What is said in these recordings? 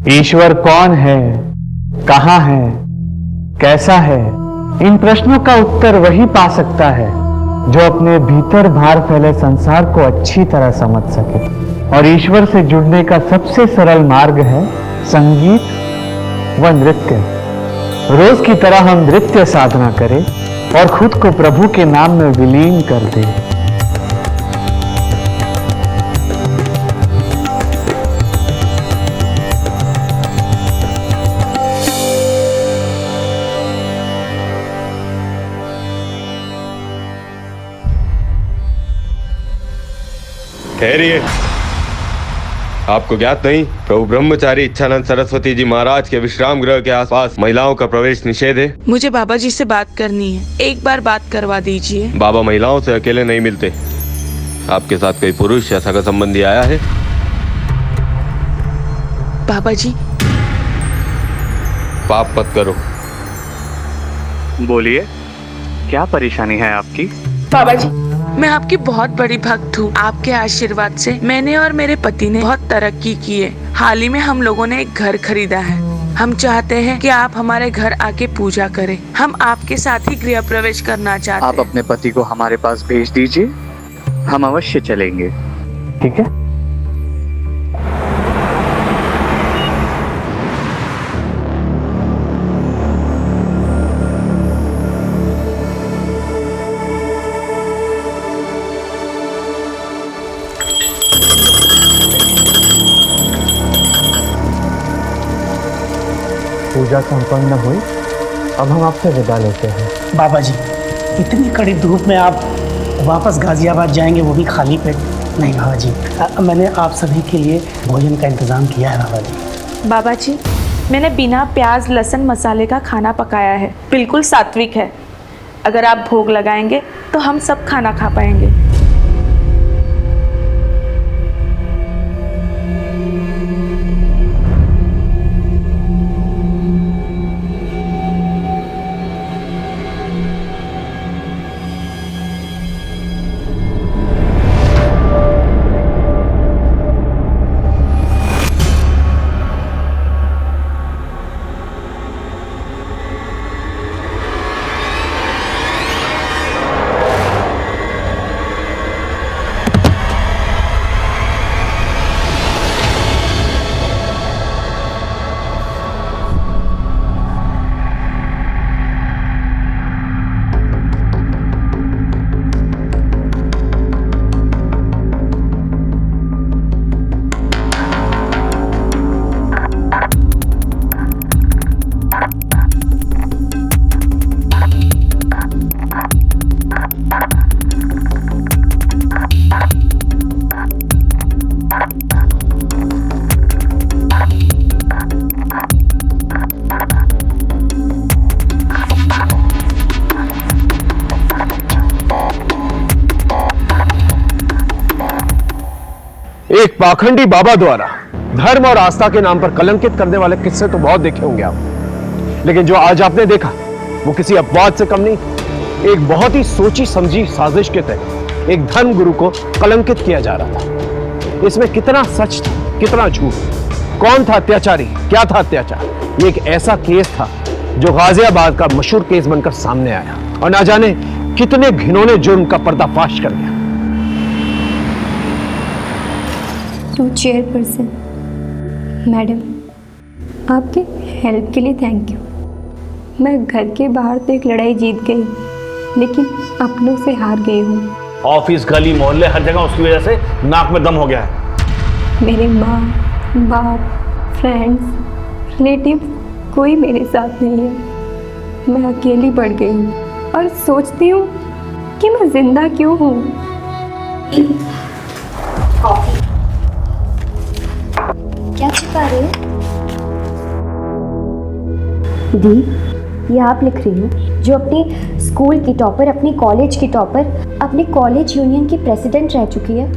ईश्वर कौन है, कहाँ है, कैसा है, इन प्रश्नों का उत्तर वही पा सकता है जो अपने भीतर बाहर फैले संसार को अच्छी तरह समझ सके। और ईश्वर से जुड़ने का सबसे सरल मार्ग है संगीत व नृत्य। रोज की तरह हम नृत्य साधना करें और खुद को प्रभु के नाम में विलीन कर दें। ठहरिए। आपको ज्ञात नहीं, प्रभु ब्रह्मचारी इच्छानंद सरस्वती जी महाराज के विश्राम गृह के आसपास महिलाओं का प्रवेश निषेध है। मुझे बाबा जी से बात करनी है, एक बार बात करवा दीजिए। बाबा महिलाओं से अकेले नहीं मिलते। आपके साथ कोई पुरुष या सगा संबंधी आया है? बाबा जी। पाप मत करो। बोलिए, क्या परेशानी है आपकी? बाबा जी, मैं आपकी बहुत बड़ी भक्त हूँ। आपके आशीर्वाद से मैंने और मेरे पति ने बहुत तरक्की की है। हाल ही में हम लोगों ने एक घर खरीदा है। हम चाहते हैं कि आप हमारे घर आके पूजा करें। हम आपके साथ ही गृह प्रवेश करना चाहते हैं। आप अपने पति को हमारे पास भेज दीजिए, हम अवश्य चलेंगे। ठीक है। पूजा संपन्न हुई। अब हम आपसे विदा लेते हैं। बाबा जी, इतनी कड़ी धूप में आप वापस गाजियाबाद जाएंगे, वो भी खाली पेट? नहीं बाबा जी, मैंने आप सभी के लिए भोजन का इंतज़ाम किया है बाबा जी। बाबा जी, मैंने बिना प्याज लहसुन मसाले का खाना पकाया है, बिल्कुल सात्विक है। अगर आप भोग लगाएंगे तो हम सब खाना खा पाएंगे। एक पाखंडी बाबा द्वारा धर्म और आस्था के नाम पर कलंकित करने वाले किस्से तो बहुत देखे होंगे आप, लेकिन जो आज आपने देखा वो किसी अपवाद से कम नहीं। एक बहुत ही सोची समझी साजिश के तहत एक धर्म गुरु को कलंकित किया जा रहा था। इसमें कितना सच था, कितना झूठ, कौन था अत्याचारी, क्या था अत्याचार, ये एक ऐसा केस था जो गाजियाबाद का मशहूर केस बनकर सामने आया और ना जाने कितने घिनौने जुर्म का पर्दाफाश कर गया। टू चेयरपर्सन मैडम, आपके हेल्प के लिए थैंक यू। मैं घर के बाहर तो एक लड़ाई जीत गई, लेकिन अपनों से हार गई हूँ। ऑफिस, गली, मोहल्ले, हर जगह उसकी वजह से नाक में दम हो गया है। मेरे माँ बाप, फ्रेंड्स, रिलेटिव कोई मेरे साथ नहीं है। मैं अकेली पड़ गई हूँ और सोचती हूँ कि मैं जिंदा क्यों हूँ। क्या छिपा रहे हो? दी, ये आप लिख रही हो जो अपने स्कूल की टॉपर, अपने कॉलेज की टॉपर, अपने कॉलेज यूनियन की प्रेसिडेंट रह चुकी है।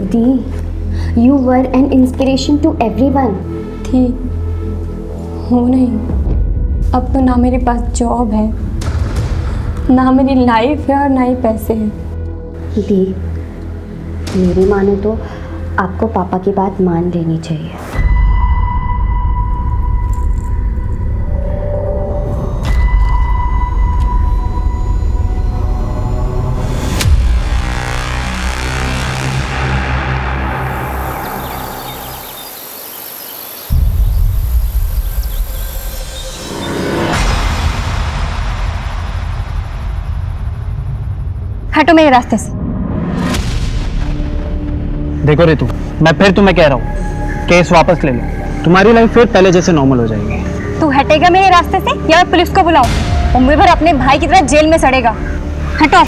दी, you were an inspiration to everyone. थी, हूँ नहीं। अब तो ना मेरे पास जॉब है, ना मेरी लाइफ है और ना ही पैसे हैं। दी, मेरी मानो तो आपको पापा की बात मान लेनी चाहिए। हटो मेरे रास्ते से। देखो रितु, मैं फिर तुम्हें कह रहा हूँ, केस वापस ले लो, तुम्हारी लाइफ फिर पहले जैसे नॉर्मल हो जाएगी। तू हटेगा मेरे रास्ते से या मैं पुलिस को बुलाऊं? उम्र भर अपने भाई की तरह जेल में सड़ेगा। हटो।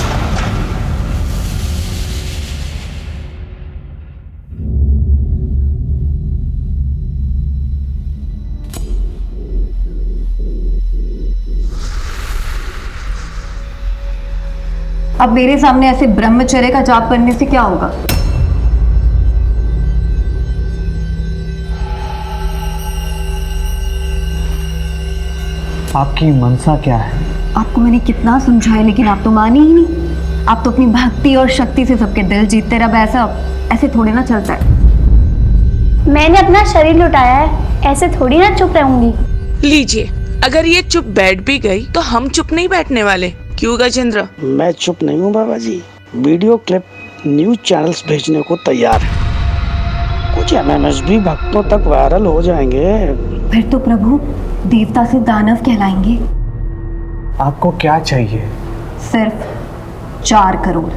अब मेरे सामने ऐसे ब्रह्मचर्य का जाप करने से क्या होगा? आपकी मनसा क्या है? आपको मैंने कितना समझाया लेकिन आप तो माने ही नहीं। आप तो अपनी भक्ति और शक्ति से सबके दिल जीतते रहे। ऐसे थोड़ी ना चलता है। मैंने अपना शरीर लुटाया है, ऐसे थोड़ी ना चुप रहूंगी। लीजिए, अगर ये चुप बैठ भी गई तो हम चुप नहीं बैठने वाले। क्यों गजेंद्र? मैं चुप नहीं हूँ बाबा जी। वीडियो क्लिप न्यूज चैनल्स भेजने को तैयार है। कुछ एमएमएस भी भक्तों तक वायरल हो जाएंगे। फिर तो प्रभु देवता से दानव कहलाएंगे। आपको क्या चाहिए? सिर्फ 4 करोड़।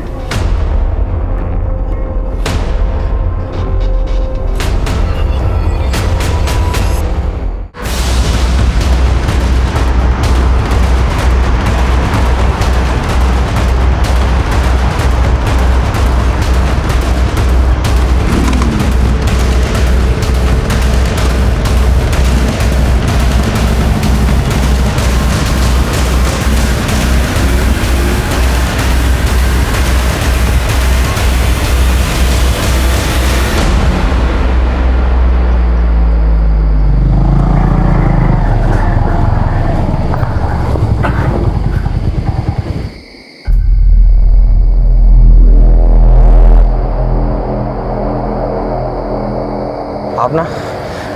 आप ना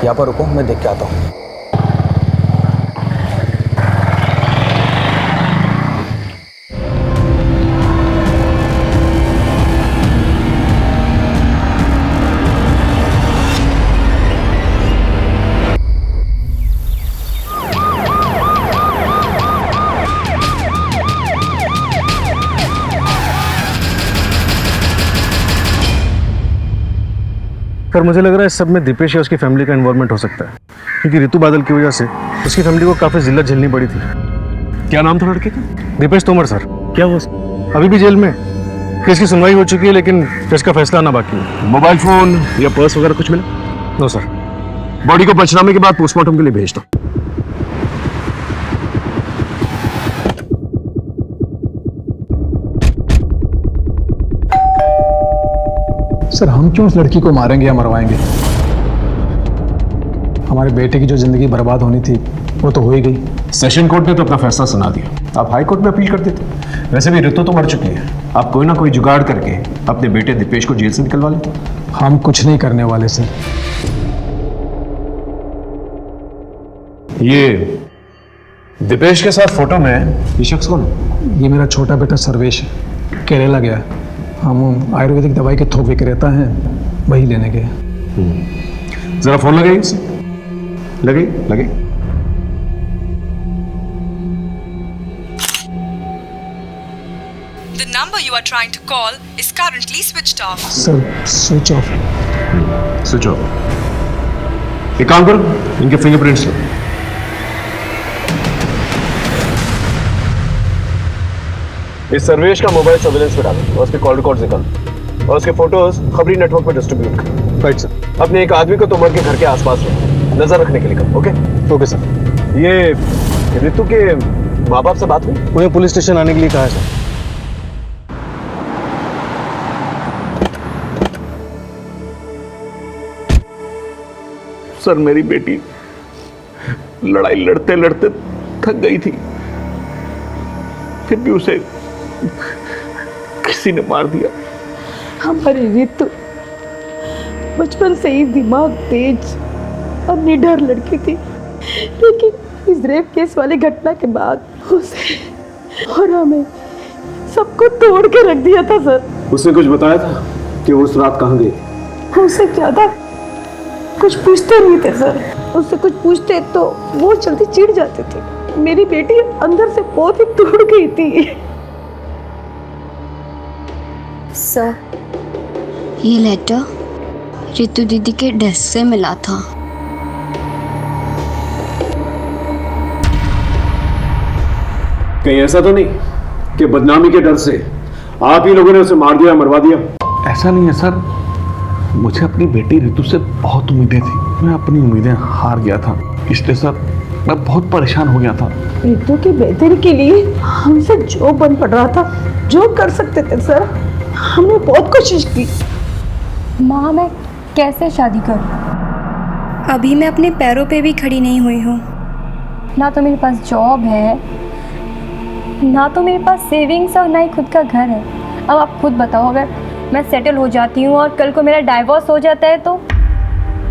यहाँ पर रुको, मैं देख के आता हूँ। पर मुझे लग रहा है इस सब में दीपेश या उसकी फैमिली का इन्वॉल्वमेंट हो सकता है, क्योंकि ऋतु बादल की वजह से उसकी फैमिली को काफी जिल्लत झेलनी पड़ी थी। क्या नाम था लड़के का? दीपेश तोमर सर। क्या हुआ? अभी भी जेल में। केस की सुनवाई हो चुकी है लेकिन केस का फैसला आना बाकी है। मोबाइल फोन या पर्स वगैरह कुछ मिला? No sir. बॉडी को पंचनामे के बाद पोस्टमार्टम के लिए भेज दो। सर हम क्यों उस लड़की को मारेंगे या मरवाएंगे? हमारे बेटे की जो जिंदगी बर्बाद होनी थी वो तो हो ही गई। सेशन कोर्ट ने तो अपना फैसला सुना दिया, आप हाई कोर्ट में अपील कर देते। वैसे भी ऋतु तो मर चुकी है, आप कोई ना कोई जुगाड़ करके अपने बेटे दीपेश को जेल से निकलवा लेते। हम कुछ नहीं करने वाले सर। ये दीपेश के साथ फोटो में ये शख्स कौन है? ये मेरा छोटा बेटा सर्वेश है, केरला गया है। हम आयुर्वेदिक दवाई के थोक विक्रेता हैं, वही लेने गए। जरा फोन लगाइए उसे। लगे लगे। The number you are trying to call is currently switched off. Sir switch off. Switch off. एक काम करो, इनके फिंगरप्रिंट्स लो। इस सर्वेश का मोबाइल सर्विलेंस पे डालो और उसके कॉल रिकॉर्ड्स निकालो और उसके फोटोज खबरी नेटवर्क पे डिस्ट्रीब्यूट करो। Right sir. अपने एक आदमी को तोमर के घर के आसपास रखो, नजर रखने के लिए करो। Okay okay sir. ये ऋतु के माँ बाप से बात हुई? उन्हें पुलिस स्टेशन आने के लिए कहा है सर। सर मेरी बेटी लड़ाई लड़ते लड़ते थक गई थी, फिर भी उसे किसी ने मार दिया। हमारी ऋतु बचपन से ही दिमाग तेज और निडर लड़की थी, लेकिन इस रेप केस वाली घटना के बाद उसे और हमें सबको तोड़ के रख दिया था सर। उसने कुछ बताया था कि वो उस रात कहाँ गई? उससे ज्यादा कुछ पूछते नहीं थे सर। उससे कुछ पूछते तो वो जल्दी चिढ़ जाती थी। मेरी बेटी अंदर से बहुत ही टूट गई थी। सर, ये लेटर रितु दीदी के डेस्क से मिला था। कहीं ऐसा तो नहीं कि बदनामी के डर से आप ही लोगों ने उसे मार दिया, मरवा दिया? ऐसा नहीं है सर, मुझे अपनी बेटी रितु से बहुत उम्मीदें थी। मैं अपनी उम्मीदें हार गया था, इसलिए सर मैं बहुत परेशान हो गया था। रितु की बेहतरी के लिए हमसे जो बन पड़ रहा था, जो कर सकते थे सर, हमने बहुत कोशिश की। माँ, मैं कैसे शादी करूँ? अभी मैं अपने पैरों पे भी खड़ी नहीं हुई हूँ। ना तो मेरे पास जॉब है, ना तो मेरे पास सेविंग्स और ना ही खुद का घर है। अब आप खुद बताओ, अगर मैं सेटल हो जाती हूँ और कल को मेरा डाइवोर्स हो जाता है तो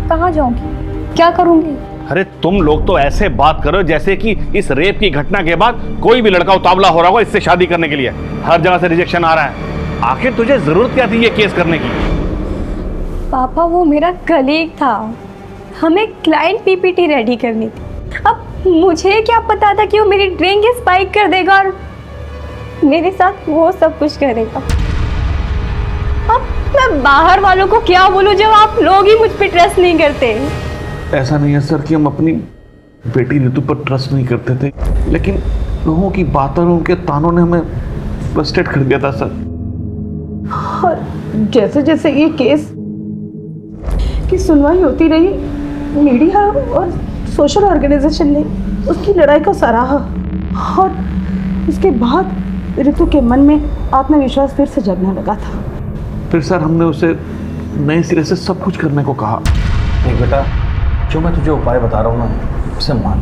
कहाँ जाऊँगी, क्या करूँगी? अरे तुम लोग तो ऐसे बात करो जैसे कि इस रेप की घटना के बाद कोई भी लड़का उतावला हो रहा होगा इससे शादी करने के लिए। हर जगह से रिजेक्शन आ रहा है। आखिर तुझे जरूरत क्या थी ये केस करने की? पापा, वो मेरा कलीग था, हमें क्लाइंट पीपीटी रेडी करनी थी। अब मुझे क्या पता था कि वो मेरी ड्रिंक स्पाइक कर देगा और मेरे साथ वो सब कुछ करेगा। अब मैं बाहर वालों को क्या बोलूं जब आप लोग ही मुझ पे ट्रस्ट नहीं करते? ऐसा नहीं है सर कि हम अपनी बेटी रितु पर ट्रस्ट नहीं करते थे, लेकिन लोगों की बातों और उनके तानों ने हमें फ्रस्ट्रेट कर दिया था सर। और जैसे जैसे ये केस की सुनवाई होती रही, मीडिया और सोशल ऑर्गेनाइजेशन ने उसकी लड़ाई को सराहा और इसके बाद रितु के मन में आत्मविश्वास फिर से जगने लगा था। फिर सर हमने उसे नए सिरे से सब कुछ करने को कहा। देख बेटा, जो मैं तुझे उपाय बता रहा हूँ ना, उसे मान।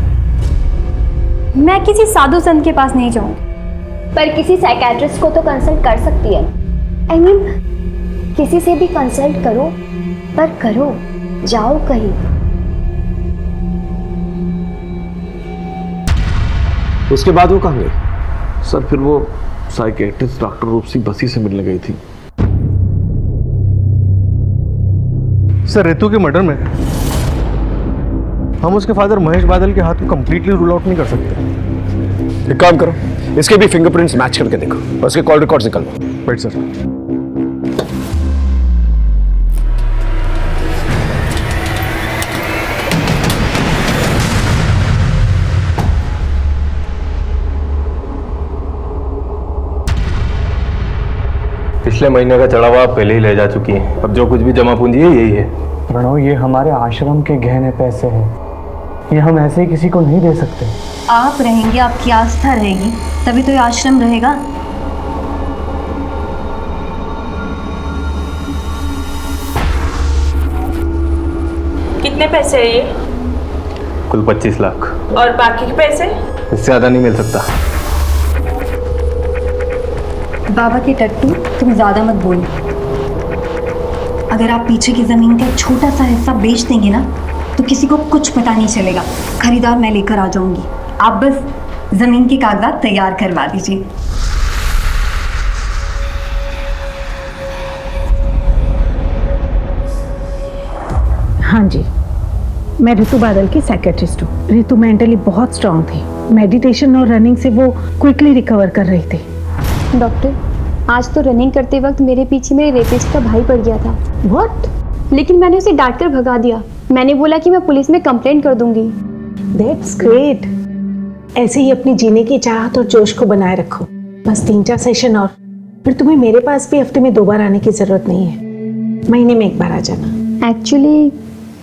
मैं किसी साधु संत के पास नहीं जाऊंगी। पर किसी साइकेट्रिस्ट को तो कंसल्ट कर सकती है। I mean, किसी से भी कंसल्ट करो, पर करो, जाओ कहीं। उसके बाद वो कहाँ गई? सर फिर वो साइकेट्रिस्ट डॉक्टर रूपसी बसी से मिलने गई थी। सर, रितु के मर्डर में हम उसके फादर महेश बादल के हाथ को कंप्लीटली रूल आउट नहीं कर सकते। एक काम करो, इसके भी फिंगरप्रिंट्स मैच करके देखो और उसके कॉल रिकॉर्ड्स निकालो। Right sir. पिछले महीने का चढ़ावा आप पहले ही ले जा चुकी हैं। अब जो कुछ भी जमा पूंजी है यही है। प्रणव, ये हमारे आश्रम के गहने पैसे हैं, ये हम ऐसे ही किसी को नहीं दे सकते। आप रहेंगे, आपकी आस्था रहेगी, तभी तो ये आश्रम रहेगा। कितने पैसे है ये? कुल 25 लाख। और बाकी के पैसे? इससे ज्यादा नहीं मिल सकता। बाबा के टट्टू, तुम ज्यादा मत बोलो। अगर आप पीछे की जमीन का एक छोटा सा हिस्सा बेच देंगे ना, तो किसी को कुछ पता नहीं चलेगा। खरीदार मैं लेकर आ जाऊंगी, आप बस जमीन के कागजात तैयार करवा दीजिए। हाँ जी, मैं रितु बादल की साइकेट्रिस्ट हूँ। रितु मेंटली बहुत स्ट्रांग थी, मेडिटेशन और रनिंग से वो क्विकली रिकवर कर रही थी। डॉक्टर, आज तो रनिंग करते वक्त मेरे पीछे मेरे रेपिस्ट का भाई पड़ गया था। व्हाट? लेकिन मैंने उसे डांट कर भगा दिया। मैंने बोला कि मैं पुलिस में कंप्लेंट कर दूंगी। That's great. ऐसे ही अपनी जीने की चाहत और जोश को बनाए रखो। बस 3-4 सेशन और फिर तुम्हें मेरे पास भी हफ्ते में 2 बार आने की जरूरत नहीं है, महीने में 1 बार आ जाना। एक्चुअली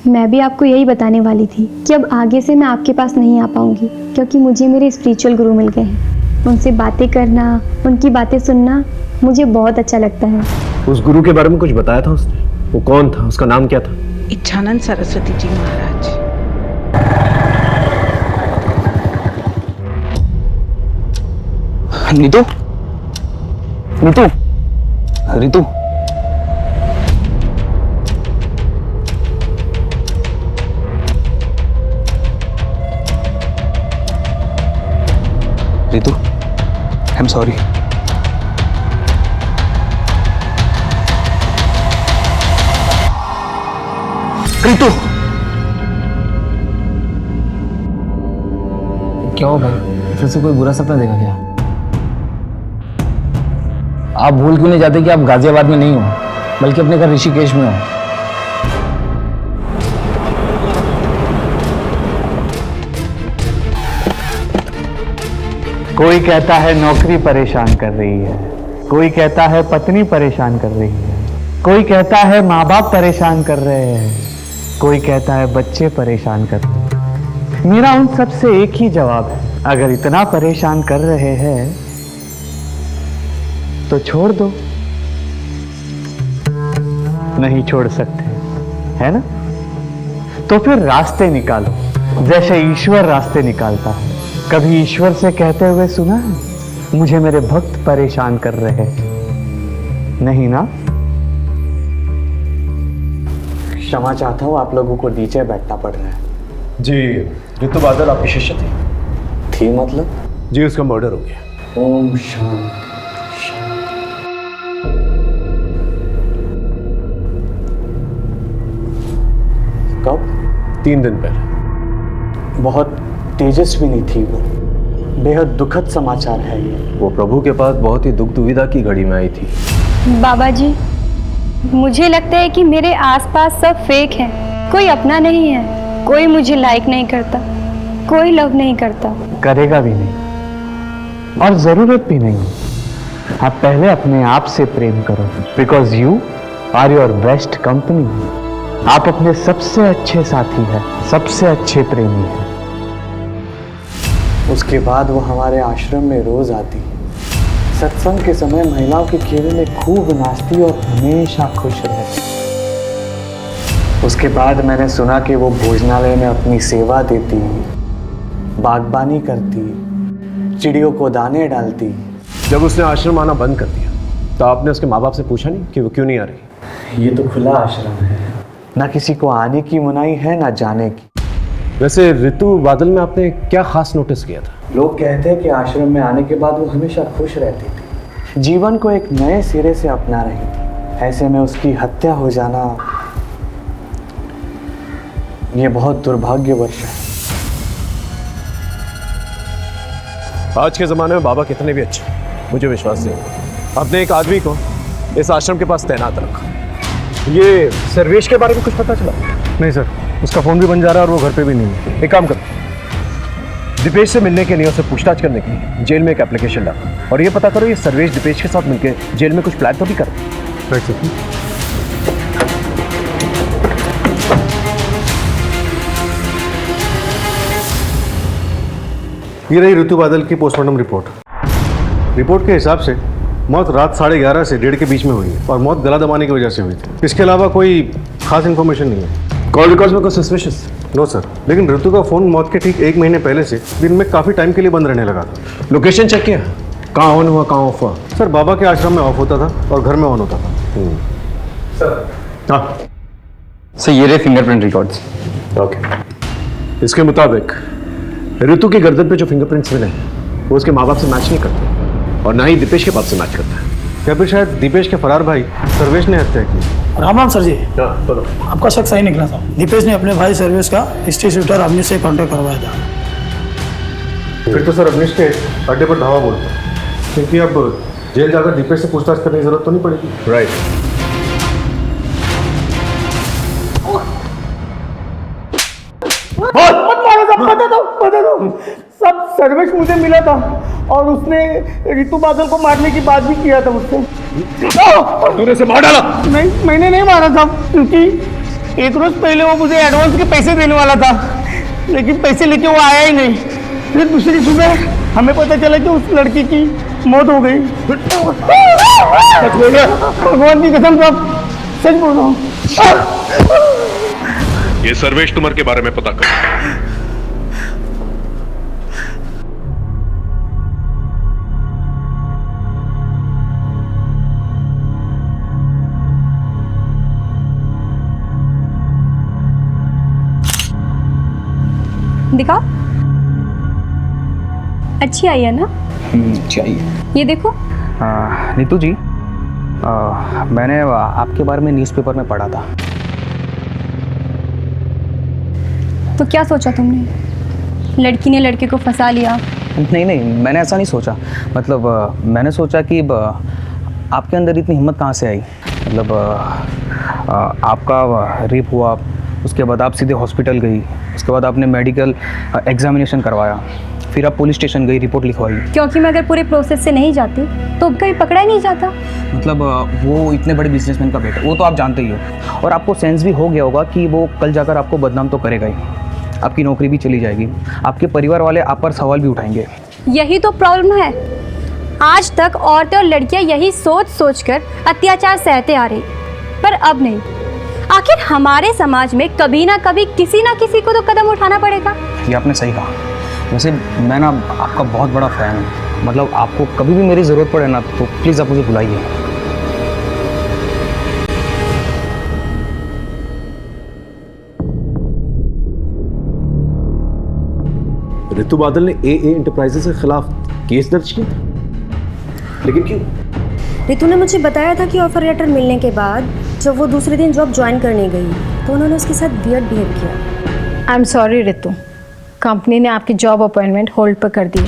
मैं भी आपको यही बताने वाली थी कि अब आगे से मैं आपके पास नहीं आ पाऊंगी, क्योंकि मुझे मेरे स्पिरिचुअल गुरु मिल गए हैं। उनसे बातें करना, उनकी बातें सुनना मुझे बहुत अच्छा लगता है। उस गुरु के बारे में कुछ बताया था उसने? वो कौन था, उसका नाम क्या था? Ichchhanand Saraswati ji Maharaj. Neetu, Neetu, Ritu, Ritu, I am sorry. Ritu, क्या हो भाई, फिर से कोई बुरा सपना देखा क्या? आप भूल क्यों नहीं जाते कि आप गाजियाबाद में नहीं हो, बल्कि अपने घर ऋषिकेश में हो। कोई कहता है नौकरी परेशान कर रही है, कोई कहता है पत्नी परेशान कर रही है, कोई कहता है माँ बाप परेशान कर रहे हैं, कोई कहता है बच्चे परेशान कर रहे हैं। मेरा उन सब से एक ही जवाब है, अगर इतना परेशान कर रहे हैं तो छोड़ दो। नहीं छोड़ सकते, है ना? तो फिर रास्ते निकालो, जैसे ईश्वर रास्ते निकालता है। कभी ईश्वर से कहते हुए सुना है, मुझे मेरे भक्त परेशान कर रहे हैं? नहीं ना? क्षमा चाहता हूं, आप लोगों को नीचे बैठना पड़ रहा है। जी, ऋतु बादल आपकी शिष्य थी मतलब? जी, उसका मर्डर हो गया। ओम शांति। कब? 3 दिन पहले। बहुत तेजस्विनी थी वो, बेहद दुखद समाचार है ये। वो प्रभु के पास बहुत ही दुख दुविधा की घड़ी में आई थी। बाबा जी, मुझे लगता है कि मेरे आसपास सब फेक है, कोई अपना नहीं है, कोई मुझे लाइक नहीं करता, कोई लव नहीं करता, करेगा भी नहीं और जरूरत भी नहीं। आप पहले अपने आप से प्रेम करो, because you are your best company. आप अपने सबसे अच्छे साथी हैं, सबसे अच्छे प्रेमी हैं। उसके बाद वो हमारे आश्रम में रोज आती, सत्संग के समय महिलाओं के घेरे में खूब नाचती और हमेशा खुश रहती। उसके बाद मैंने सुना कि वो भोजनालय में अपनी सेवा देती, बागबानी करती, चिड़ियों को दाने डालती। जब उसने आश्रम आना बंद कर दिया तो आपने उसके माँ बाप से पूछा नहीं कि वो क्यों नहीं आ रही? ये तो खुला आश्रम है, ना किसी को आने की मनाही है ना जाने की। वैसे ऋतु बादल में आपने क्या खास नोटिस किया था? लोग कहते हैं कि आश्रम में आने के बाद वो हमेशा खुश रहती थी, जीवन को एक नए सिरे से अपना रही थी। ऐसे में उसकी हत्या हो जाना, ये बहुत दुर्भाग्यवश है। आज के ज़माने में बाबा कितने भी अच्छे, मुझे विश्वास नहीं, आपने एक आदमी को इस आश्रम के पास तैनात रखा। ये सर्वेश के बारे में कुछ पता चला? नहीं सर, उसका फ़ोन भी बन जा रहा है और वो घर पे भी नहीं है। एक काम करो, दीपेश से मिलने के लिए, उससे पूछताछ करने के लिए जेल में एक एप्लीकेशन डालो और ये पता करो ये सर्वेश दीपेश के साथ मिलकर जेल में कुछ प्लान तो भी कर। Right sir. ये रही ऋतु बादल की पोस्टमार्टम रिपोर्ट के हिसाब से मौत रात 11:30 से 1:30 के बीच में हुई है और मौत गला दबाने की वजह से हुई थी। इसके अलावा कोई खास इन्फॉर्मेशन नहीं है। कॉल रिकॉर्ड्स में कोई सस्पिशियस? नो सर, लेकिन ऋतु का फ़ोन मौत के ठीक 1 महीने पहले से दिन में काफ़ी टाइम के लिए बंद रहने लगा था। लोकेशन चेक किया, कहाँ ऑन हुआ कहाँ ऑफ हुआ? सर, बाबा के आश्रम में ऑफ होता था और घर में ऑन होता था। सर, हाँ सर, ये रहे फिंगरप्रिंट रिकॉर्ड्स। ओके, इसके मुताबिक ऋतु की गर्दन पे जो फिंगरप्रिंट्स मिले हैं वो उसके माँ बाप से मैच नहीं करते और ना ही दीपेश के बाप से मैच करता है। या फिर शायद दीपेश के फरार भाई सर्वेश ने हत्या की। राम राम सर जी। बोलो। आपका शक सही निकला था। दीपेश ने अपने भाई सर्वेश का हिस्ट्री शूटर अवनीश से कॉन्टेक्ट करवाया था। फिर तो सर अवनीश के अड्डे पर धावा बोलता, क्योंकि अब जेल जाकर दीपेश से पूछताछ करने की जरूरत तो नहीं पड़ेगी। राइट। बता दो सब सर्वेश मुझे मिला था और उसने ऋतु बादल को मारने की बात भी किया था मुझसे। तूने उसे मार डाला? नहीं, मैंने नहीं मारा था, क्योंकि एक रोज पहले वो मुझे एडवांस के पैसे देने वाला था, लेकिन पैसे लेके वो आया ही नहीं। फिर दूसरी सुबह हमें पता चला कि उस लड़की की मौत हो गई। भगवान की कसम साहब, सच बोल रहा हूँ। ये सर्वेश तुमर के बारे में पता कर। दिखा, अच्छी आई है ना? चाहिए। ये देखो। नीतू जी, मैंने आपके बारे में न्यूज़पेपर में पढ़ा था। तो क्या सोचा तुमने? लड़की ने लड़के को फंसा लिया? नहीं, मैंने ऐसा नहीं सोचा। मतलब मैंने सोचा कि आपके अंदर इतनी हिम्मत कहाँ से आई? मतलब आपका रेप हुआ, उसके बाद आप सीधे हॉस्पिटल गई, उसके बाद आपने मेडिकल एग्जामिनेशन करवाया, फिर आप पुलिस स्टेशन गई, रिपोर्ट लिखवाई। क्योंकि मैं अगर पूरे प्रोसेस से नहीं जाती तो कहीं पकड़ा ही नहीं जाता। मतलब वो इतने बड़े बिजनेसमैन का बेटा, वो तो आप जानते ही हो, और आपको सेंस भी हो गया होगा कि वो कल जाकर आपको बदनाम तो करेगा ही, आपकी नौकरी भी चली जाएगी, आपके परिवार वाले आप पर सवाल भी उठाएंगे। यही तो प्रॉब्लम है। आज तक औरतें और लड़कियां यही सोच सोच कर अत्याचार सहते आ रही, पर अब नहीं। आखिर हमारे समाज में कभी ना कभी किसी ना किसी को तो कदम उठाना पड़ेगा। ये आपने सही कहा। वैसे मैं ना आपका बहुत बड़ा फ़ैन हूँ, मतलब आपको कभी भी मेरी ज़रूरत पड़े ना तो प्लीज़ आप मुझे बुलाइए। ऋतु बादल ने AA एंटरप्राइजेस के खिलाफ केस दर्ज किया था, लेकिन क्यों? रितु ने मुझे बताया था कि ऑफर लेटर मिलने के बाद जब वो दूसरे दिन जॉब ज्वाइन करने गई तो उन्होंने उसके साथ वियर्ड बिहेव किया। आई एम सॉरी रितु, कंपनी ने आपकी जॉब अपॉइंटमेंट होल्ड पर कर दी।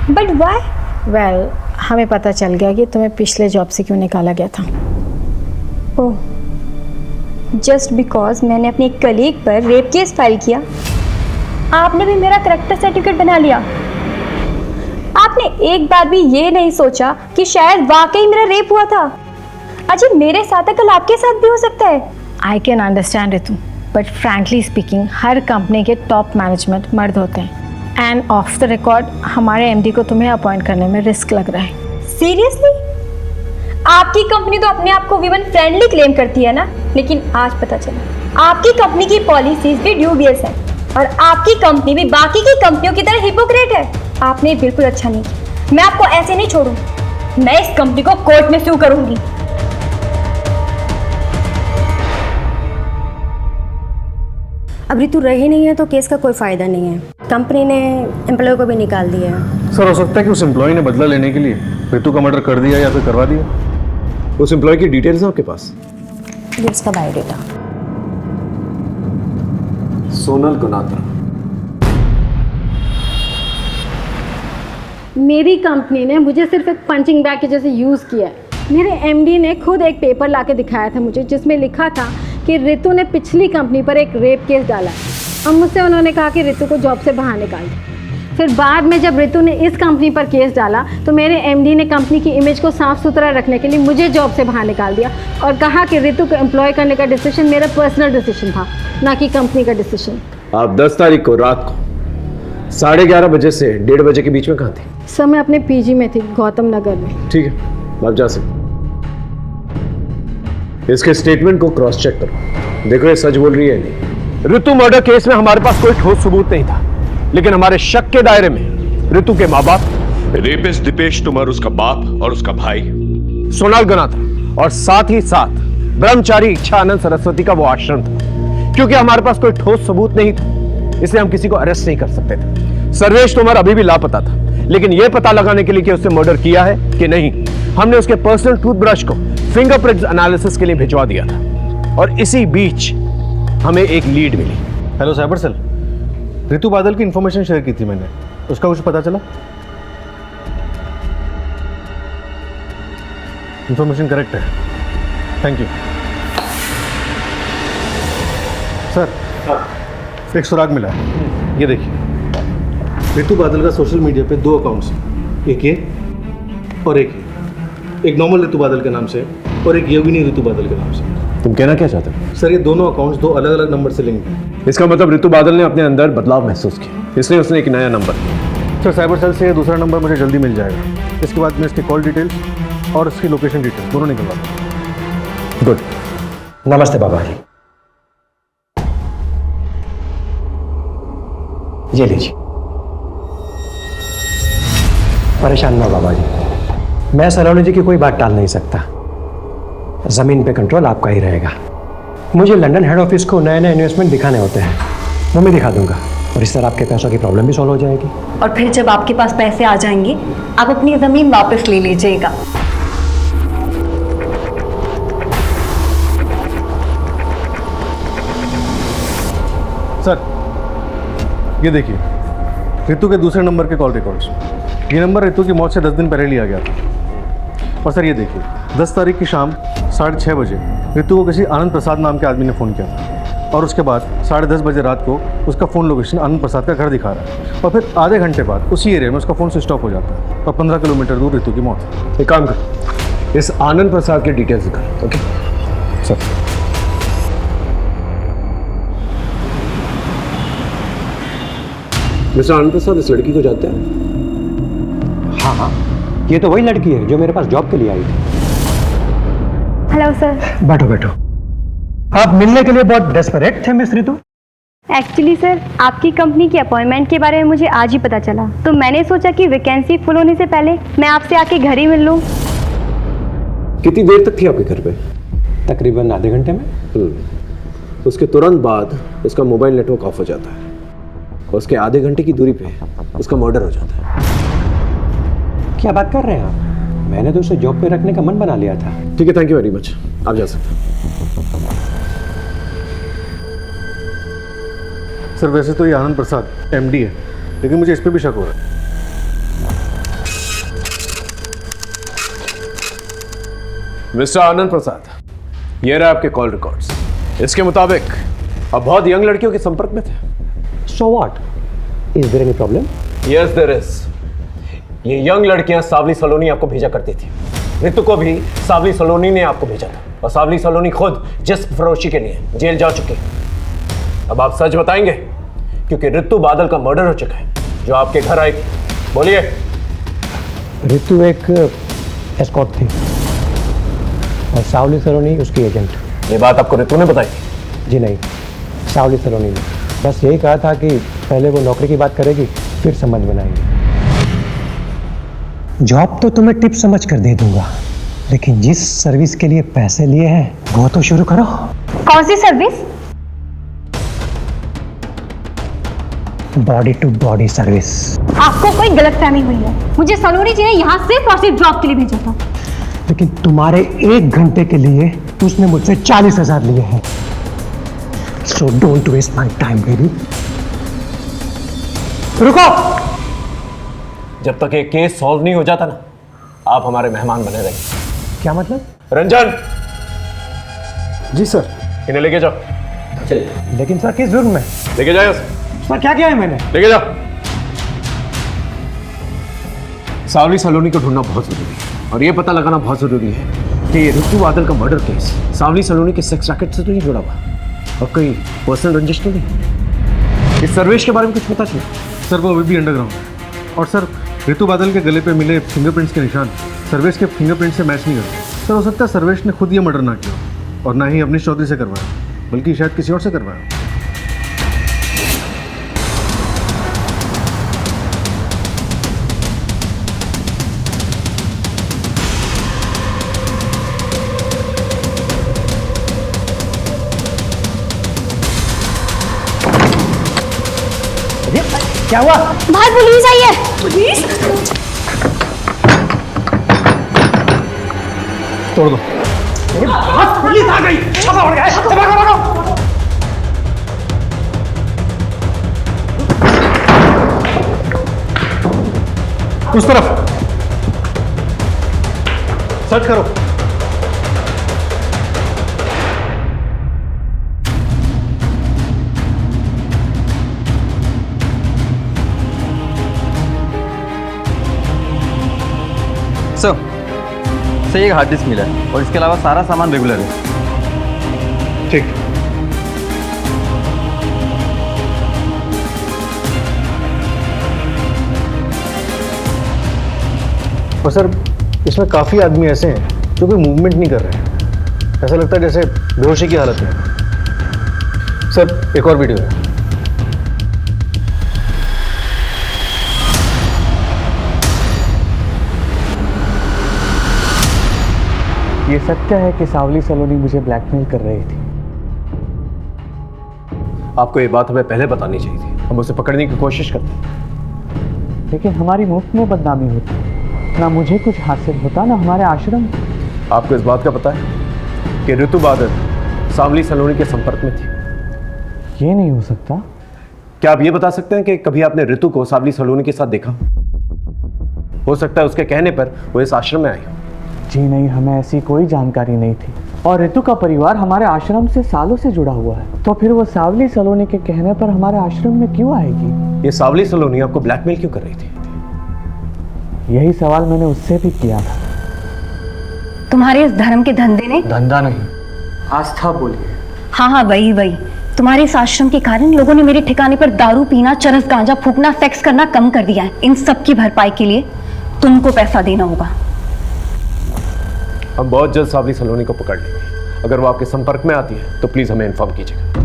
But why? वेल, हमें पता चल गया कि तुम्हें पिछले जॉब से क्यों निकाला गया था। ओह, जस्ट बिकॉज मैंने अपने कलीग पर रेप केस फाइल किया, आपने भी मेरा करेक्टर सर्टिफिकेट बना लिया। आपने एक बार भी ये नहीं सोचा कि शायद वाकई मेरा रेप हुआ था। अजी मेरे साथ है, कल आपके साथ भी हो सकता है। I can understand Ritu, but frankly speaking her company के टॉप मैनेजमेंट मर्द होते हैं, एंड ऑफ द रिकॉर्ड हमारे MD को तुम्हें अपॉइंट करने में रिस्क लग रहा है। सीरियसली? आपकी कंपनी तो अपने आप को वीमन फ्रेंडली क्लेम करती है ना, लेकिन आज पता चला आपकी कंपनी की पॉलिसीज भी ड्यूबियस है और आपकी कंपनी भी बाकी की कंपनियों की तरह हिपोक्रेट है। आपने बिल्कुल अच्छा नहीं किया। मैं आपको ऐसे नहीं छोड़ूं, मैं इस कंपनी को कोर्ट में सू करूंगी। अब ऋतु रही नहीं है तो केस का कोई फायदा नहीं है। कंपनी ने एम्प्लॉय को भी निकाल दिया है। सर, हो सकता है कि उस एम्प्लॉय ने बदला लेने के लिए ऋतु का मर्डर कर दिया या फिर करवा दिया। उस एम्प्लॉय की डिटेल्स हैं आपके पास? ये उसका बायोडेटा। सोनल गुनात्रा। मेरी कंपनी ने मुझे सिर्फ एक पंचिंग बैग के जैसे यूज़ किया है। मेरे MD ने खुद एक पेपर लाके दिखाया था मुझे, जिसमें लिखा था कि ऋतु ने पिछली कंपनी पर एक रेप केस डाला है और मुझसे उन्होंने कहा कि ऋतु को जॉब से बाहर निकाल दो। फिर बाद में जब ऋतु ने इस कंपनी पर केस डाला तो मेरे MD ने कंपनी की इमेज को साफ सुथरा रखने के लिए मुझे जॉब से बाहर निकाल दिया और कहा कि ऋतु को एम्प्लॉय करने का डिसीजन मेरा पर्सनल डिसीजन था, ना कि कंपनी का डिसीजन। आप 10 तारीख को रात को 11:30 बजे से 1:30 बजे के बीच में कहाँ थी? सर, मैं अपने PG में थी, गौतम नगर में। ठीक है, आप जा सकते। इसके स्टेटमेंट को क्रॉस चेक करो, देखो ये सच बोल रही है नहीं। ऋतु मर्डर केस में हमारे पास कोई ठोस सबूत नहीं था, लेकिन हमारे शक के दायरे में ऋतु के माँ बाप, रेपिस्ट दीपेश तुमर उसका बाप और उसका भाई सोनाल गुनात्रा, और साथ ही साथ ब्रह्मचारी इच्छानंद सरस्वती का वो आश्रम था। क्योंकि हमारे पास कोई ठोस सबूत नहीं था, इसलिए हम किसी को अरेस्ट नहीं कर सकते थे। सर्वेश तुमर अभी भी लापता था, लेकिन यह पता लगाने के लिए कि उसने मर्डर किया है कि नहीं, हमने उसके पर्सनल टूथब्रश को फिंगरप्रिंट्स एनालिसिस के लिए भिजवा दिया था। और इसी बीच हमें एक लीड मिली। हेलो साइबर सेल, ऋतु बादल की इंफॉर्मेशन शेयर की थी मैंने, उसका कुछ पता चला? इंफॉर्मेशन करेक्ट है, थैंक यू सर। एक सुराग मिला है, ये देखिए। ऋतु बादल का सोशल मीडिया पे 2 अकाउंट्स हैं, एक ये और एक नॉर्मल ऋतु बादल के नाम से और एक योगिनी ऋतु बादल के नाम से। तुम कहना क्या चाहते हो? सर, ये दोनों अकाउंट्स 2 अलग अलग नंबर से लिंक हैं। इसका मतलब ऋतु बादल ने अपने अंदर बदलाव महसूस किया, इसलिए उसने एक नया नंबर। सर, साइबर सेल से दूसरा नंबर मुझे जल्दी मिल जाएगा। इसके बाद मैं इसकी कॉल डिटेल्स और इसकी लोकेशन डिटेल्स दोनों निकलवा दूँ। गुड। नमस्ते बाबा जी, ये लीजिए। परेशान ना बाबा जी, मैं सलोनी जी की कोई बात टाल नहीं सकता। जमीन पे कंट्रोल आपका ही रहेगा। मुझे लंदन हेड ऑफिस को नए नए इन्वेस्टमेंट दिखाने होते हैं, वो मैं दिखा दूंगा और इस तरह आपके पैसों की प्रॉब्लम भी सॉल्व हो जाएगी। और फिर जब आपके पास पैसे आ जाएंगे आप अपनी ज़मीन वापस ले लीजिएगा। सर, ये देखिए ऋतु के दूसरे नंबर के कॉल रिकॉर्ड्स। ये नंबर ऋतु की मौत से 10 दिन पहले लिया गया था। और सर ये देखिए 10 तारीख की शाम 6:30 बजे ऋतु को किसी आनंद प्रसाद नाम के आदमी ने फ़ोन किया था और उसके बाद 10:30 बजे रात को उसका फ़ोन लोकेशन आनंद प्रसाद का घर दिखा रहा है और फिर आधे घंटे बाद उसी एरिया में उसका फ़ोन स्विच ऑफ हो जाता है और 15 किलोमीटर दूर ऋतु की मौत है। एक काम कर, इस आनंद प्रसाद की डिटेल्स दिखा। Okay sir. मिस्टर आनंद प्रसाद इस लड़की को जानते हैं? हाँ हाँ, ये तो वही लड़की है जो मेरे पास जॉब के लिए आई थी। Hello sir. बैठो बैठो। आप मिलने के लिए बहुत डेस्परेट थे मिस ऋतु? एक्चुअली सर, आपकी कंपनी की अपॉइंटमेंट के बारे में मुझे आज ही पता चला, तो मैंने सोचा कि वैकेंसी फुल होने से पहले मैं आपसे आके घर ही मिल लूं। कितनी देर तक थी आपके घर पे? तकरीबन आधे घंटे में। उसके तुरंत बाद उसका मोबाइल नेटवर्क ऑफ हो जाता है और उसके आधे घंटे की दूरी पे उसका मर्डर हो जाता है। क्या बात कर रहे हैं आप? मैंने तो उसे जॉब पे रखने का मन बना लिया था। ठीक है, थैंक यू वेरी मच, आप जा सकते हैं। सर वैसे तो ये आनंद प्रसाद एमडी है, लेकिन मुझे इस पर भी शक हो रहा है। मिस्टर आनंद प्रसाद, ये रहा आपके कॉल रिकॉर्ड्स। इसके मुताबिक आप बहुत यंग लड़कियों के संपर्क में थे। So what? Is there any problem? Yes there is. ये यंग लड़कियां सावली सलोनी आपको भेजा करती थी। ऋतु को भी सावली सलोनी ने आपको भेजा था और सावली सलोनी खुद जिस्म फरोशी के लिए जेल जा चुकी है। अब आप सच बताएंगे, क्योंकि ऋतु बादल का मर्डर हो चुका है जो आपके घर आई। बोलिए। ऋतु एक एस्कॉर्ट थी और सावली सलोनी उसकी एजेंट। ये बात आपको ऋतु ने बताई थी? जी नहीं, सावली सलोनी ने बस यही कहा था कि पहले वो नौकरी की बात करेगी फिर समझ बनाएंगे। जॉब तो तुम्हें टिप समझ कर दे दूंगा, लेकिन जिस सर्विस के लिए पैसे लिए हैं वो तो शुरू करो। कौन सी service? Body to body service. आपको कोई गलतफहमी हुई है। मुझे सलोनी जी ने यहाँ सिर्फ और सिर्फ जॉब के लिए भेजा था। लेकिन तुम्हारे 1 घंटे के लिए उसने मुझसे 40,000 लिए हैं। So don't waste my time baby. रुको। जब तक ये केस सॉल्व नहीं हो जाता ना, आप हमारे मेहमान बने रहेंगे। क्या मतलब? रंजन। जी सर। इन्हें लेके जाओ। चलिए। लेकिन सर किस जुर्म में? लेके जाओ। सर क्या किया है मैंने? लेके जाओ। सावली सलोनी को ढूंढना बहुत जरूरी है और ये पता लगाना बहुत जरूरी है कि ये ऋतु बादल का मर्डर केस सावली सलोनी के सेक्स रैकेट से तो नहीं जुड़ा हुआ और कोई पर्सनल रंजिश तो नहीं। इस सर्वेश के बारे में कुछ पता चला? सर वो अभी भी अंडरग्राउंड है और सर ऋतु बादल के गले पे मिले फिंगरप्रिंट्स के निशान सर्वेश के फिंगरप्रिंट से मैच नहीं करते। सर हो सकता है सर्वेश ने खुद ये मर्डर ना किया और ना ही अवनीश चौधरी से करवाया, बल्कि शायद किसी और से करवाया। क्या हुआ? बाहर पुलिस आई है। पुलिस? तोड़ दो। पुलिस आ गई। छापा पड़ गया। उस तरफ सर्च करो। सर एक हार्ड डिस्क मिला है और इसके अलावा सारा सामान रेगुलर है। ठीक। और सर इसमें काफ़ी आदमी ऐसे हैं जो कोई मूवमेंट नहीं कर रहे हैं, ऐसा लगता है जैसे बेहोशी की हालत में। सर एक और वीडियो है। ये सत्य है कि सावली सलोनी मुझे ब्लैकमेल कर रही थी। आपको ये बात हमें पहले बतानी चाहिए थी, हम उसे पकड़ने की कोशिश करते। लेकिन हमारी मुफ्त में बदनामी होती, ना मुझे कुछ हासिल होता ना हमारे आश्रम। आपको इस बात का पता है कि ऋतु बादल सावली सलोनी के संपर्क में थी? ये नहीं हो सकता। क्या आप ये बता सकते हैं कि कभी आपने ऋतु को सावली सलोनी के साथ देखा? हो सकता है उसके कहने पर वो इस आश्रम में आई हो। जी नहीं, हमें ऐसी कोई जानकारी नहीं थी। और ऋतु का परिवार हमारे आश्रम से सालों से जुड़ा हुआ है, तो फिर वो सावली सलोनी के कहने पर हमारे आश्रम में क्यों आएगी? ये सावली सलोनी आपको ब्लैकमेल क्यों कर रही थी? यही सवाल मैंने उससे भी किया था। तुम्हारे इस धर्म के धंधे ने, धंधा नहीं, आस्था बोलिए। हाँ वही तुम्हारे इस आश्रम के कारण लोगों ने मेरे ठिकाने पर दारू पीना, चरस गांजा फूकना, सेक्स करना कम कर दिया है। इन सब की भरपाई के लिए तुमको पैसा देना होगा। हम बहुत जल्द सावली सलोनी को पकड़ लेंगे। अगर वो आपके संपर्क में आती है तो प्लीज हमें इन्फॉर्म कीजिएगा।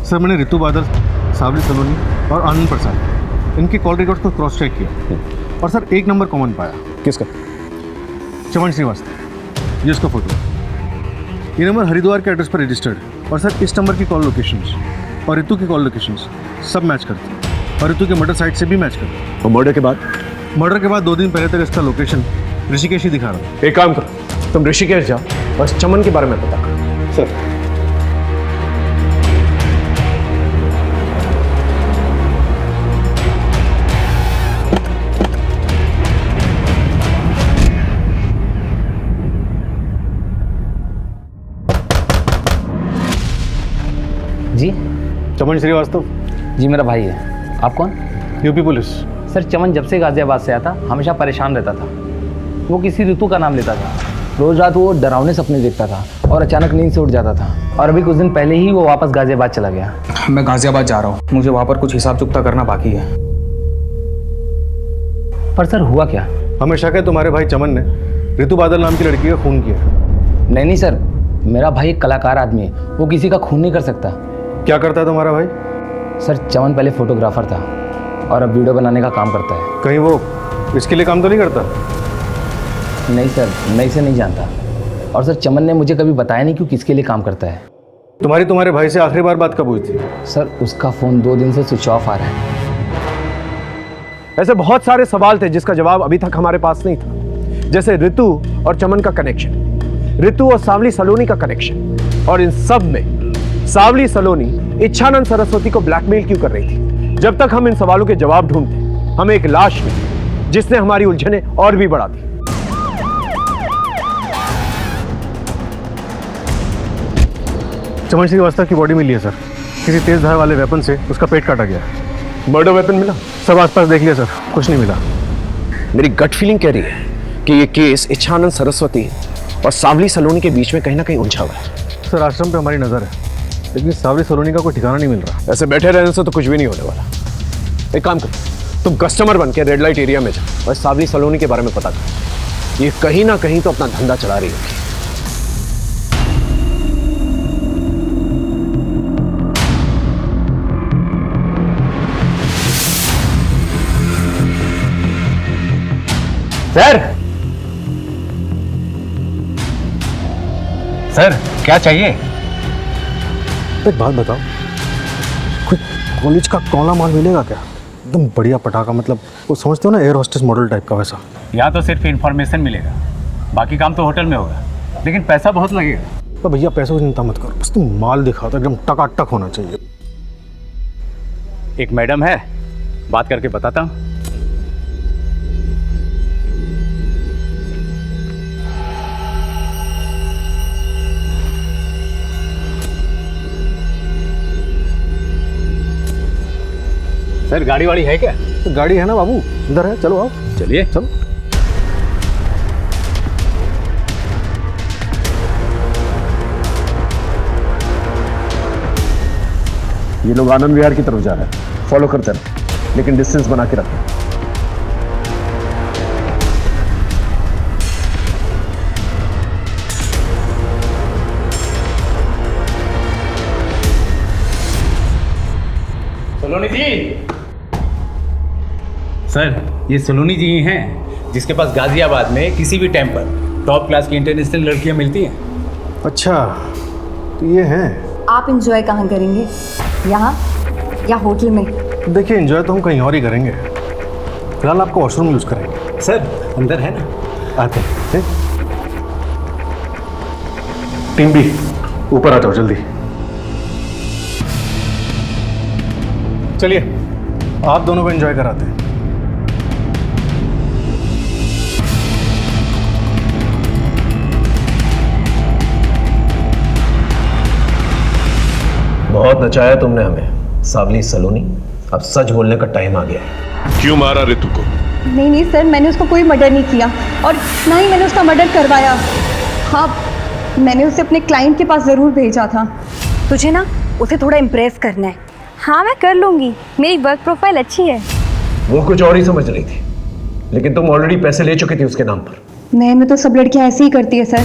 सर, मैंने ऋतु बादल, सावली सलोनी और आनंद प्रसाद इनके कॉल रिकॉर्ड्स को क्रॉस चेक किया और सर एक नंबर कॉमन पाया। किसका? चमन श्रीवास्तव, ये उसका फोटो। ये नंबर हरिद्वार के एड्रेस पर रजिस्टर्ड है और सर इस नंबर की कॉल लोकेशंस और ऋतु की कॉल लोकेशंस सब मैच करती हैं और ऋतु के मर्डर साइट से भी मैच करती है। और मर्डर के बाद? मर्डर के बाद 2 दिन पहले तक इसका लोकेशन ऋषिकेश ही दिखा रहा है। एक काम करो, तुम ऋषिकेश जाओ और चमन के बारे में पता करो। सर जी, चमन श्रीवास्तव। जी मेरा भाई है। आप कौन? UP police. सर चमन जब से गाजियाबाद से आया था हमेशा परेशान रहता था। वो किसी ऋतु का नाम लेता था। रोज रात वो डरावने सपने देखता था और अचानक नींद से उठ जाता था। और अभी कुछ दिन पहले ही वो वापस गाजियाबाद चला गया। मैं गाजियाबाद जा रहा हूँ, मुझे वहाँ पर कुछ हिसाब चुकता करना बाकी है। पर सर हुआ क्या? हमें शक है तुम्हारे भाई चमन ने ऋतु बादल नाम की लड़की का खून किया। नहीं सर, मेरा भाई एक कलाकार आदमी है, वो किसी का खून नहीं कर सकता। क्या करता है तुम्हारा भाई? सर चमन पहले फोटोग्राफर था और अब वीडियो बनाने का काम करता है। कहीं वो इसके लिए काम तो नहीं करता? नहीं सर, मैं इसे नहीं जानता। और सर चमन ने मुझे कभी बताया नहीं कि किसके लिए काम करता है। तुम्हारे भाई से आखिरी बार बात कब हुई थी? सर उसका फ़ोन 2 दिन से स्विच ऑफ आ रहा है। ऐसे बहुत सारे सवाल थे जिसका जवाब अभी तक हमारे पास नहीं था, जैसे ऋतु और चमन का कनेक्शन, ऋतु और सावली सलोनी का कनेक्शन, और इन सब में सावली सलोनी इच्छानंद सरस्वती को ब्लैकमेल क्यों कर रही थी। जब तक हम इन सवालों के जवाब ढूंढते हमें एक लाश मिली जिसने हमारी उलझनें और भी बढ़ा दी। चमन श्रीवास्तव की बॉडी मिली है सर, किसी तेज धार वाले वेपन से उसका पेट काटा गया। मर्डर वेपन मिला? सब आसपास देख लिया सर, कुछ नहीं मिला। मेरी गट फीलिंग कह रही है कि ये केस इच्छानंद सरस्वती और सावली सलोनी के बीच में कहीं ना कहीं उलझा हुआ है। सर आश्रम पे हमारी नजर है, लेकिन सावली सलोनी का कोई ठिकाना नहीं मिल रहा। ऐसे बैठे रहने से तो कुछ भी नहीं होने वाला। एक काम करो, तुम कस्टमर बन के रेड लाइट एरिया में जाओ और सावली सलोनी के बारे में पता करो। ये कहीं ना कहीं तो अपना धंधा चला रही होगी। सर क्या चाहिए? एक बात बताओ, कोई कॉलेज का कौला माल मिलेगा क्या? एकदम बढ़िया पटाखा, मतलब वो समझते हो ना, एयर होस्टेस मॉडल टाइप का वैसा। यहाँ तो सिर्फ इन्फॉर्मेशन मिलेगा, बाकी काम तो होटल में होगा, लेकिन पैसा बहुत लगेगा। तो भैया पैसों की चिंता मत करो, बस तुम माल दिखाओ तो एकदम टकाटक होना चाहिए। एक मैडम है, बात करके बताता हूँ। सर गाड़ी वाड़ी है क्या? तो गाड़ी है ना बाबू, इधर है, चलो आओ। चलिए चलो। ये लोग आनंद विहार की तरफ जा रहे हैं, फॉलो करते रहे, लेकिन डिस्टेंस बना के रखें। सलोनी जी। सर, ये सलोनी जी ही हैं जिसके पास गाजियाबाद में किसी भी टाइम पर टॉप क्लास की इंटरनेशनल लड़कियां मिलती हैं। अच्छा, तो ये हैं। आप इंजॉय कहाँ करेंगे, यहाँ या होटल में? देखिए, एंजॉय तो हम कहीं और ही करेंगे, फिलहाल आपको वॉशरूम यूज करेंगे। सर, अंदर है ना, आते हैं। टीम बी, ऊपर आ जाओ जल्दी। चलिए, आप दोनों को एंजॉय कराते हैं। बहुत नचाया तुमने हमें सावली सलोनी, अब सच बोलने का टाइम आ गया है। क्यों मारा ऋतु को? नहीं नहीं सर, मैंने उसको कोई मर्डर नहीं किया और ना ही मैंने उसका मर्डर करवाया। हाँ, मैंने उसे अपने क्लाइंट के पास ज़रूर भेजा था। तुझे ना उसे थोड़ा इम्प्रेस करना है। हाँ, मैं कर लूँगी, मेरी वर्क प्रोफाइल अच्छी है। वो कुछ और ही समझ रही थी, लेकिन तुम ऑलरेडी पैसे ले चुकी थी उसके नाम पर। नए में तो सब लड़कियां ऐसे ही करती है सर,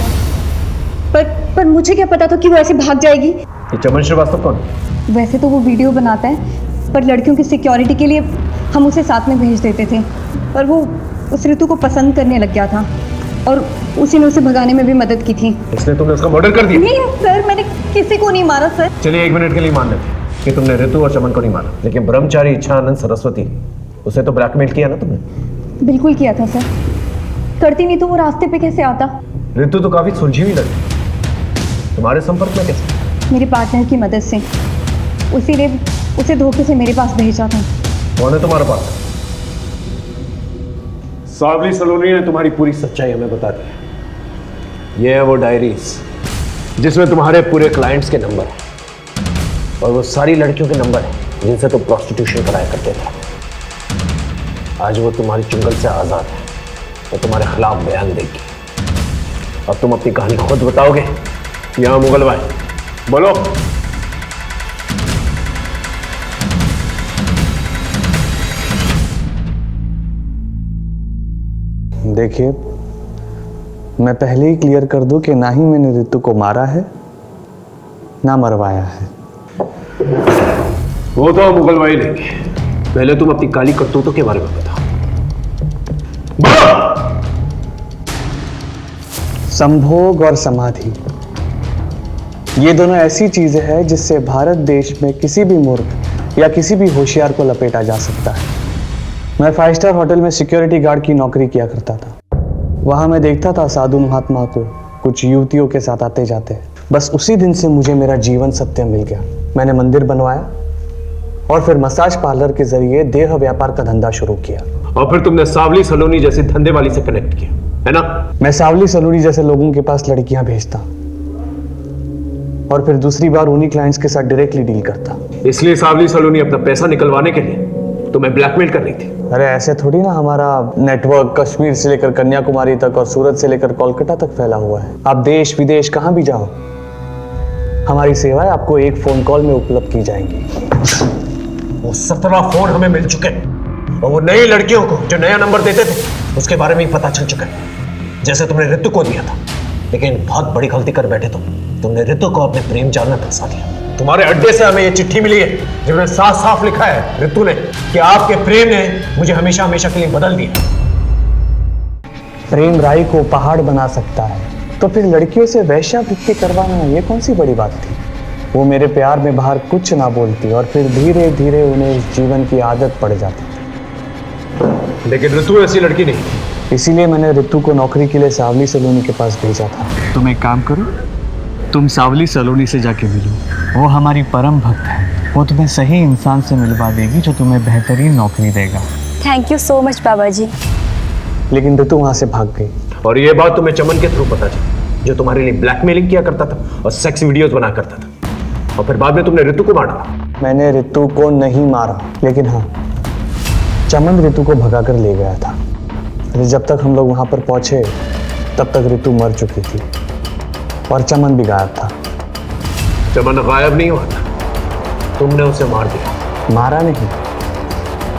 पर मुझे क्या पता था कि वो ऐसे भाग जाएगी। ये चमन श्रीवास्तव कौन? वैसे तो वो वीडियो बनाता है, पर लड़कियों की सिक्योरिटी के लिए हम उसे साथ में भेज देते थे, पर वो उस ऋतु को पसंद करने लग गया था और उसी ने उसे भगाने में भी मदद की थी। इसलिए तुमने उसका मर्डर कर दिया? नहीं सर, मैंने किसी को नहीं मारा सर। चलिए, 1 मिनट के लिए मान लेते कि तुमने ऋतु और चमन को नहीं मारा, लेकिन ब्रह्मचारी इच्छानंद सरस्वती, उसे तो ब्लैकमेल किया ना तुमने? बिल्कुल किया था सर, करती नहीं तो वो रास्ते पे कैसे आता। ऋतु तो काफी सुलझी हुई लगी, तुम्हारे संपर्क में कैसे? मेरे पार्टनर की मदद से, उसी ने उसे धोखे से मेरे पास भेजा था। कौन है तुम्हारा पार्टनर? सावली सलोनी ने तुम्हारी पूरी सच्चाई हमें बता दी। ये है वो डायरीज जिसमें तुम्हारे पूरे क्लाइंट्स के नंबर है और वो सारी लड़कियों के नंबर है जिनसे तुम प्रोस्टिट्यूशन कराया करते थे। आज वो तुम्हारी चुंगल से आजाद है, वो तुम्हारे खिलाफ बयान देगी। अब तुम अपनी कहानी खुद बताओगे या मुगल भाई? बोलो। देखिए, मैं पहले ही क्लियर कर दूं कि ना ही मैंने ऋतु को मारा है ना मरवाया है। वो तो मुगल भाई लेंगे, पहले तुम अपनी काली करतूतों के बारे में बताओ। संभोग और समाधि, ये दोनों ऐसी चीजें हैं जिससे भारत देश में किसी भी मूर्ख या किसी भी होशियार को लपेटा जा सकता है। मैं 5 स्टार होटल में सिक्योरिटी गार्ड की नौकरी किया करता था। वहां मैं देखता था साधु महात्मा को कुछ युवतियों के साथ आते जाते। बस उसी दिन से मुझे मेरा जीवन सत्य मिल गया। मैंने मंदिर बनवाया और फिर मसाज पार्लर के जरिए देह व्यापार का धंधा शुरू किया। और फिर तुमने सावली सलोनी जैसी धंधे वाली से कनेक्ट किया, है ना? मैं सावली सलोनी जैसे लोगों के पास लड़कियां भेजता और फिर दूसरी बार उन्हीं क्लाइंट्स के साथ डायरेक्टली डील करता। इसलिए सावली सलोनी अपना पैसा निकलवाने के लिए तुम्हें ब्लैकमेल कर रही थी? अरे ऐसे थोड़ी ना, हमारा नेटवर्क कश्मीर से लेकर कन्याकुमारी तक और सूरत से लेकर कोलकाता तक फैला हुआ है। आप देश विदेश कहां भी जाओ, हमारी सेवाएं आपको एक फोन कॉल में उपलब्ध की जाएंगी। वो 17 फोन हमें मिल चुके हैं और वो नई लड़कियों को जो नया नंबर देते थे उसके बारे में ही पता चल चुका है, जैसे तुमने ऋतु को दिया था। लेकिन बहुत बड़ी गलती कर बैठे तुमने ऋतु को अपने प्रेम जाल में फंसा दिया। तुम्हारे अड्डे से हमें ये चिट्ठी मिली है जिसमें साफ साफ लिखा है ऋतु ने कि आपके प्रेम ने मुझे हमेशा हमेशा के लिए बदल दिया। प्रेम राई को पहाड़ बना सकता है, तो फिर लड़कियों से वेश्यावृत्ति करवाना ये कौन सी बड़ी बात थी? वो मेरे प्यार में बाहर कुछ ना बोलती और फिर धीरे धीरे उन्हें इस जीवन की आदत पड़ जाती थी। लेकिन ऋतु ऐसी लड़की नहीं, इसीलिए मैंने ऋतु को नौकरी के लिए सावली सलोनी के पास भेजा था। तुम एक काम करो, तुम सावली सलोनी से जाके मिलो, वो हमारी परम भक्त है। वो तुम्हें सही इंसान से मिलवा देगी जो तुम्हें बेहतरीन नौकरी देगा। थैंक यू सो मच बाबा जी। लेकिन ऋतु वहां से भाग गई। और ये बात तुम्हें चमन के थ्रू पता चली, जो तुम्हारे लिए ब्लैकमेलिंग किया करता था और सेक्स वीडियोस बना करता था। और फिर बाद में तुमने ऋतु को मारा। मैंने ऋतु को नहीं मारा, लेकिन हाँ, चमन ऋतु को भगा कर ले गया था। जब तक हम लोग वहां पर पहुंचे तब तक ऋतु मर चुकी थी और चमन भी गायब था। चमन गायब नहीं हुआ था, तुमने उसे मार दिया। मारा नहीं,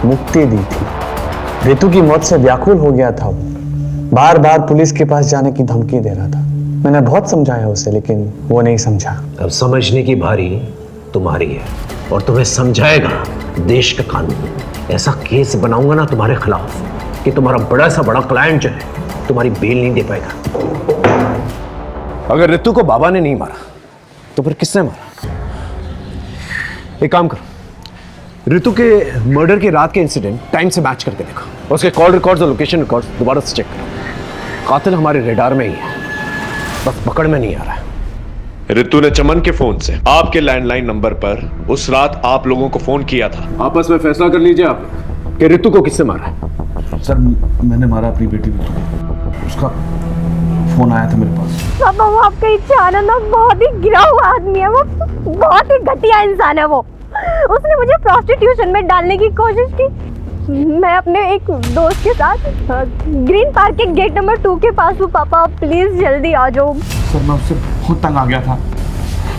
मुक्ति दी थी। ऋतु की मौत से व्याकुल हो गया था वो, बार बार पुलिस के पास जाने की धमकी दे रहा था। मैंने बहुत समझाया उसे, लेकिन वो नहीं समझा। अब समझने की भारी तुम्हारी है, और तुम्हें समझाएगा देश का कानून। ऐसा केस बनाऊंगा ना तुम्हारे खिलाफ कि तुम्हारा बड़ा सा बड़ा क्लाइंट जो है तुम्हारी बेल नहीं दे पाएगा। अगर ऋतु को बाबा ने नहीं मारा तो फिर किसने मारा? एक काम करो, ऋतु के मर्डर की रात के इंसिडेंट टाइम से मैच करके देखो। उसके कॉल रिकॉर्ड्स और लोकेशन रिकॉर्ड्स दोबारा से चेक करो। कातिल हमारे रेडार में ही है, बस पकड़ में नहीं आ रहा है। ऋतु ने चमन के फोन से आपके लैंडलाइन नंबर पर उस रात आप लोगों को फोन किया था। आपस में फैसला कर लीजिए आप कि ऋतु को किसने मारा है। सर मैंने मारा अपनी बेटी ऋतु को, उसका फोन आया था मेरे पास। पापा वो आपका इच्छा आनंद बहुत ही गिरा हुआ आदमी है, वो बहुत ही घटिया इंसान है। वो उसने मुझे प्रोस्टिट्यूशन में डालने की कोशिश की। मैं अपने एक दोस्त के साथ ग्रीन पार्क के गेट नंबर 2 के पास हूँ। पापा प्लीज जल्दी आ जाओ। सर मैं उससे बहुत तंग आ गया था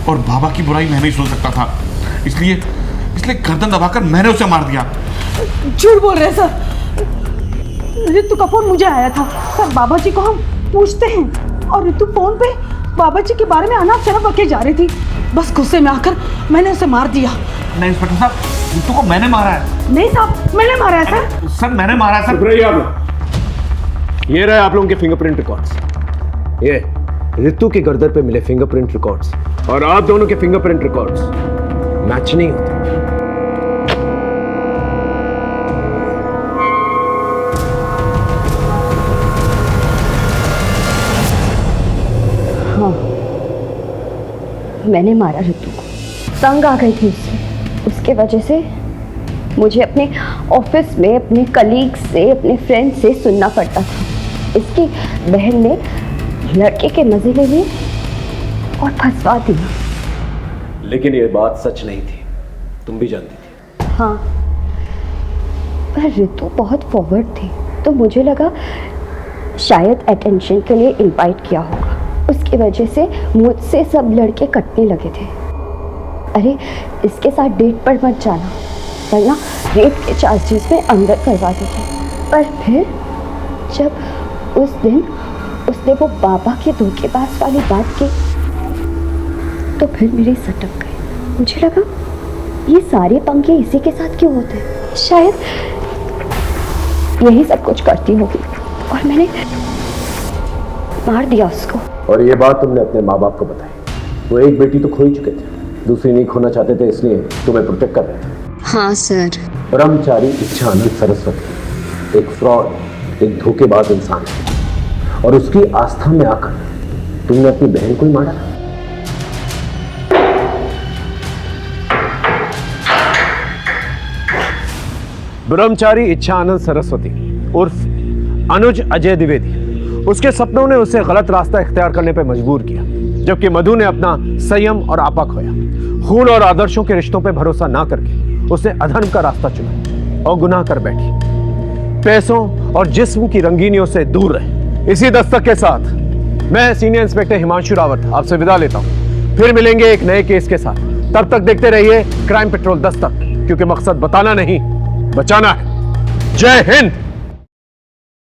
और बाबा की बुराई मैं नहीं सोच सकता था, इसलिए गर्दन दबाकर मैंने उसे मार दिया। झूठ बोल रहे सर, ऋतु का फोन मुझे आया था। सर बाबा जी को हम पूछते हैं और ऋतु फोन पे बाबा जी के बारे में अनाप शनाप बके जा रही थी। बस गुस्से में आकर मैंने उसे मार दिया। नहीं इंस्पेक्टर साहब, ऋतु को मैंने मारा है। नहीं साहब, मैंने मारा है सर। सर मैंने मारा है सर। ये रहे आप लोगों के फिंगरप्रिंट रिकॉर्ड्स। ये ऋतु के गर्दन पे मिले फिंगरप्रिंट रिकॉर्ड्स और आप दोनों के फिंगरप्रिंट रिकॉर्ड्स मैच नहीं होते। हाँ, मैंने मारा ऋतु को। तंग आ गई थी उसके वजह से मुझे अपने ऑफिस में अपने कलीग से, अपने फ्रेंड से सुनना पड़ता था। इसकी बहन ने लड़के के मजे ले लिए और फंसवा दिया। लेकिन ये बात सच नहीं थी, तुम भी जानती थी। हाँ, पर ऋतु बहुत फॉरवर्ड थी, तो मुझे लगा शायद अटेंशन के लिए इनवाइट किया होगा। उसकी वजह से मुझसे सब लड़के कटने लगे थे। अरे इसके साथ डेट पर मत जाना, वरना रेप के चार्जेस में अंदर करवा देते। पर फिर जब उस दिन उसने वो बाबा के धोखेबाज वाली बात की तो फिर मेरे सटक गए। मुझे लगा ये सारे पंगे इसी के साथ क्यों होते हैं, शायद यही सब कुछ करती होगी और मैंने मार दिया उसको। और ये बात तुमने अपने माँ बाप को बताई। वो एक बेटी तो खो ही चुके थे, दूसरी नहीं खोना चाहते थे, इसलिए तुम्हें प्रोटेक्ट कर रहे थे। हाँ सर। ब्रह्मचारी इच्छानंद सरस्वती एक फ्रॉड, एक धोखेबाज इंसान है और उसकी आस्था में आकर तुमने अपनी बहन को ही मारा। ब्रह्मचारी इच्छानंद सरस्वती उर्फ अनुज अजय द्विवेदी, उसके सपनों ने उसे गलत रास्ता इख्तियार करने पर मजबूर किया, जबकि मधु ने अपना संयम और आपा खोया। खून और आदर्शों के रिश्तों पर भरोसा ना करके उसने अधर्म का रास्ता चुना और गुनाह कर बैठी। पैसों और जिस्म की रंगीनियों से दूर रहे। इसी दस्तक के साथ मैं सीनियर इंस्पेक्टर हिमांशु रावत आपसे विदा लेता हूं। फिर मिलेंगे एक नए केस के साथ। तब तक देखते रहिए क्राइम पेट्रोल दस्तक, क्योंकि मकसद बताना नहीं, बचाना है। जय हिंद।